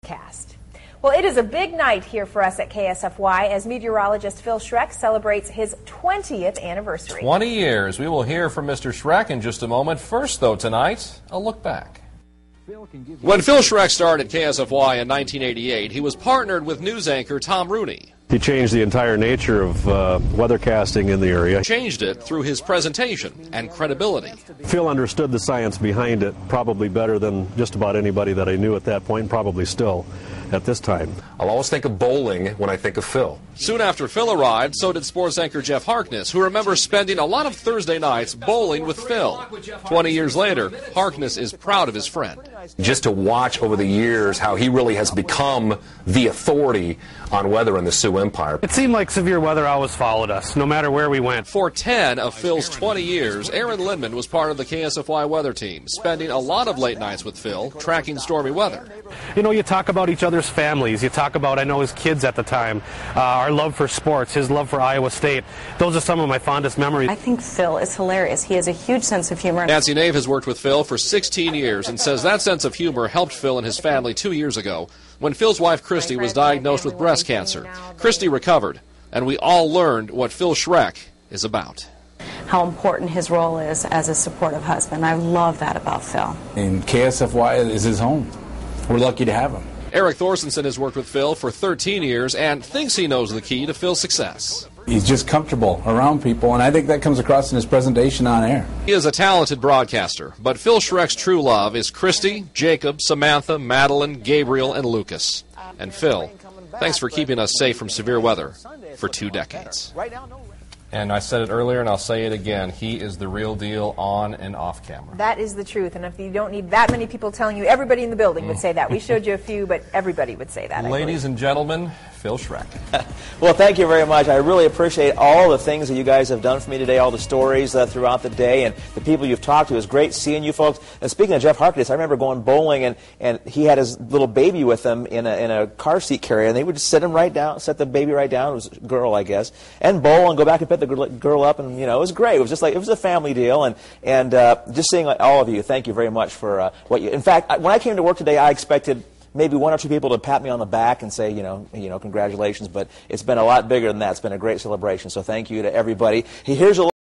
Cast. Well, it is a big night here for us at KSFY as meteorologist Phil Schreck celebrates his 20th anniversary. 20 years. We will hear from Mr. Schreck in just a moment. First, though, tonight, a look back. When Phil Schreck started KSFY in 1988, he was partnered with news anchor Tom Rooney. He changed the entire nature of weathercasting in the area. Changed it through his presentation and credibility. Phil understood the science behind it probably better than just about anybody that I knew at that point, probably still at this time. I'll always think of bowling when I think of Phil. Soon after Phil arrived, so did sports anchor Jeff Harkness, who remembers spending a lot of Thursday nights bowling with Phil. 20 years later, Harkness is proud of his friend. Just to watch over the years how he really has become the authority on weather in the Sioux Empire. It seemed like severe weather always followed us, no matter where we went. For 10 of Phil's 20 years, Aaron Lindman was part of the KSFY weather team, spending a lot of late nights with Phil, tracking stormy weather. You know, you talk about each other's families. You talk about, I know, his kids at the time, our love for sports, his love for Iowa State. Those are some of my fondest memories. I think Phil is hilarious. He has a huge sense of humor. Nancy Nave has worked with Phil for 16 years and says that sense of humor helped Phil and his family 2 years ago when Phil's wife Christy was diagnosed with breast cancer. Christy recovered, and we all learned what Phil Schreck is about. How important his role is as a supportive husband. I love that about Phil. And KSFY is his home. We're lucky to have him. Eric Thorstenson has worked with Phil for 13 years and thinks he knows the key to Phil's success. He's just comfortable around people, and I think that comes across in his presentation on air. He is a talented broadcaster, but Phil Schreck's true love is Christy, Jacob, Samantha, Madeline, Gabriel, and Lucas. And Phil, thanks for keeping us safe from severe weather for 2 decades. And I said it earlier, and I'll say it again. He is the real deal on and off camera. That is the truth, and if you don't need that many people telling you, everybody in the building would say that. We showed you a few, but everybody would say that. Ladies and gentlemen, Phil Schreck. Well, thank you very much. I really appreciate all the things that you guys have done for me today, all the stories throughout the day, and the people you've talked to. It's great seeing you folks. And speaking of Jeff Harkness, I remember going bowling, and he had his little baby with him in a car seat carrier, and they would just set the baby right down. It was a girl, I guess, and bowl and go back and pick the girl up, and it was great. It was just like it was a family deal, and just seeing all of you. Thank you very much for what you. In fact, when I came to work today, I expected maybe 1 or 2 people to pat me on the back and say, congratulations. But it's been a lot bigger than that. It's been a great celebration. So thank you to everybody. Here's a